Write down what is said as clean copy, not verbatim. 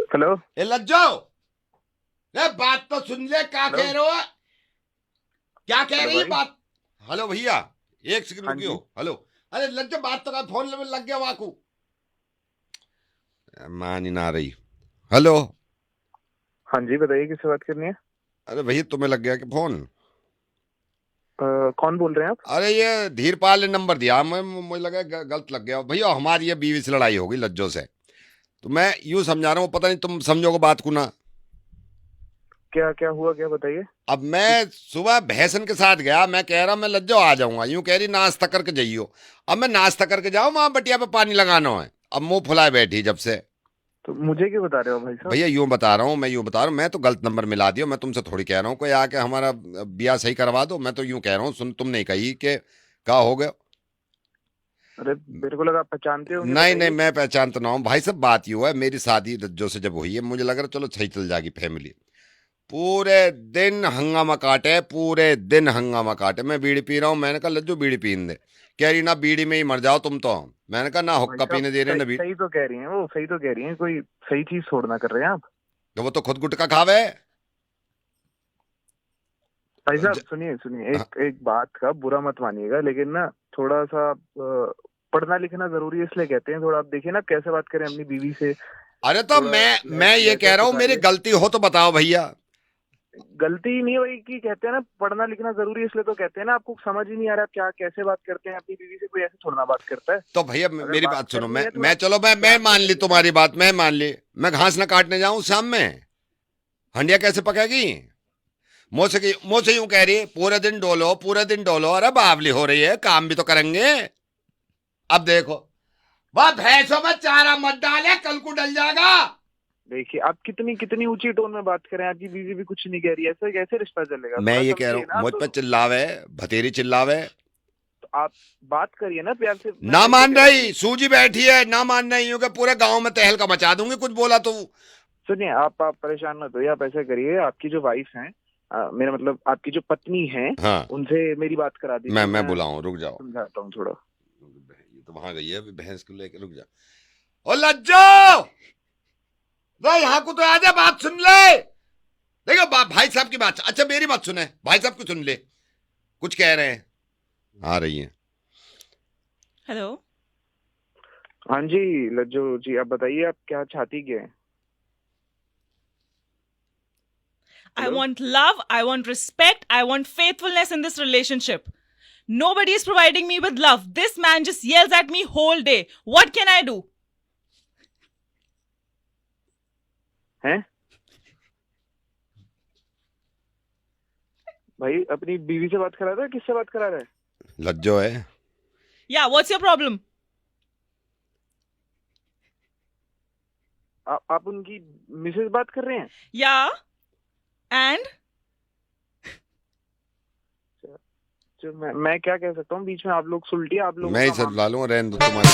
Hello. ए लज्जो, ए बात तो सुन ले, क्या कह रहे हो? क्या कह हेलो रही है भाई। बात? हेलो भैया, एक सेकंड हाँ रुकियो। जी। हेलो। अरे लज्जो, बात तो कर, फोन में लग गया वाकू। मान ही ना रही। हेलो। हाँ जी, बताइए किससे बात करनी है। अरे भैया, तुम्हें लग गया कि फोन? कौन बोल रहे हैं आप? अरे ये धीरपाल ने नंबर दिया, मैं मुझे लगा गलत लग गया। भैया हमारी ये बीवी से लड़ाई हो गई लज्जो से। तो मैं यूं समझा रहा हूँ, पता नहीं तुम समझोगे बात को ना। क्या क्या हुआ, क्या बताइए। अब मैं सुबह भैंसन के साथ गया, मैं कह रहा मैं लज्जो आ जाऊंगा, यूं कह रही नाश्ता करके जाइयो। अब मैं नाश्ता करके जाऊं, वहां बटिया पे पानी लगाना है। अब मुंह फुलाए बैठी जब से। तो मुझे क्यों बता रहे हो भाई साहब? भैया यूं बता रहा हूँ, मैं तो गलत नंबर मिला दिया। मैं तुमसे थोड़ी कह रहा हूँ कोई आके हमारा ब्याह सही करवा दो। मैं तो यूं कह रहा हूँ, सुन, तुम नहीं कही कि क्या हो गया। अरे, मेरे को लगा आप पहचानते होंगे, नहीं नहीं, बताइए। मैं पहचानता ना हूँ भाई साहब। बात यूं है, मेरी शादी रज्जो से जब हुई है, मुझे लग रहा चलो सही चल जाएगी फैमिली। पूरे दिन हंगामा काटे, पूरे दिन हंगामा काटे। मैं बीड़ी पी रहा हूँ, मैंने कहा लज्जू बीड़ी पीने दे। कह रही ना, बीड़ी में ही मर जाओ तुम तो। मैंने कहा ना, भाई हुक्का साहब, पीने दे रहे सही ना बीड़ी। सही तो कह रही हैं, वो सही तो कह रही हैं, कोई सही चीज छोड़ना कर रहे हैं आप। तो वो तो खुद गुटखा खावे। भाई साहब, ज... सुनिए सुनिए, हाँ। एक एक बात का बुरा मत मानिएगा, लेकिन ना थोड़ा सा पढ़ना लिखना जरूरी है, इसलिए कहते हैं। थोड़ा आप देखिए ना कैसे बात करें अपनी बीवी से। अरे तो थोड़ा मैं ये कह लहजा रहा हूँ, मेरी सुधारिए। गलती हो तो बताओ भैया। गलती ही नहीं है भाई, की कहते हैं ना पढ़ना लिखना जरूरी है, इसलिए तो कहते हैं ना। आपको समझ ही नहीं आ रहा आप क्या कैसे बात करते हैं अपनी बीवी से। कोई ऐसे थोड़ा ना बात करता है। तो भैया अगर मेरी बात बात सुनो। करनी मैं है थोड़ा मैं चलो मैं प्यार से मान ली करिए ना। तुम्हारी बात, मैं मान ली। मैं घास ना काटने जाऊं शाम में, हंडिया कैसे पकेगी? मुझसे यूं कह रही पूरे दिन डोलो, पूरे दिन डोलो। अरे बावली हो रही है, काम भी तो करेंगे। अब देखो, वह भैंसों में चारा मत डाले, कल को डल जाएगा। देखिए, आप कितनी कितनी ऊंची टोन में बात करें, आपकी बीवी भी कुछ नहीं कह रही है, ऐसे कैसे रिश्ता चलेगा? मैं थोड़ा ये कह रहा समझिए हूँ, ना आप मुझ पर दोनों। चिल्लावे, भतेरी चिल्लावे। तो आप बात करिए ना प्यार से, मैं ना वही तो मान कह रहा हूँ रही, कि सूजी बैठी है, ना मान रही हूँ कि पूरे गांव में तहलका मचा दूंगी कुछ बोला तो। सुनिए, आप परेशान मत होइए। आप ऐसा करिए, आपकी जो वाइफ हैं, मेरा मतलब आपकी जो पत्नी हैं, हाँ, उनसे मेरी बात करा दीजिए। मैं मैं बुलाऊं, रुक जाओ। समझाता हूँ थोड़ा। ये तो वहां गई है अभी भैंस को लेकर, रुक जा। ओ लज्जो, भाई यहाँ को तो आजा, बात सुन ले। देखो भाई साहब की बात, अच्छा मेरी बात सुने, भाई साहब को सुन ले, कुछ कह रहे हैं। आ रही है। हेलो। हाँ जी, लज्जो जी, आप बताइए आप क्या चाहती क्या है। I hello. want love, I want respect, I want faithfulness in this relationship. Nobody is providing me with love. This man just yells at me whole day. What can I do? हैं? भाई, अपनी बीवी से बात करा रहा है, किससे बात करा रहा है? लज्जो है। Yeah, what's your problem? आप उनकी मिसेज बात कर रहे हैं? Yeah, and जो मैं क्या कह सकता हूँ, बीच में आप लोग सुलटिए, आप लोगों मैं ही का सब ला मामला। लूंगा, रहने दो तुम्हारे।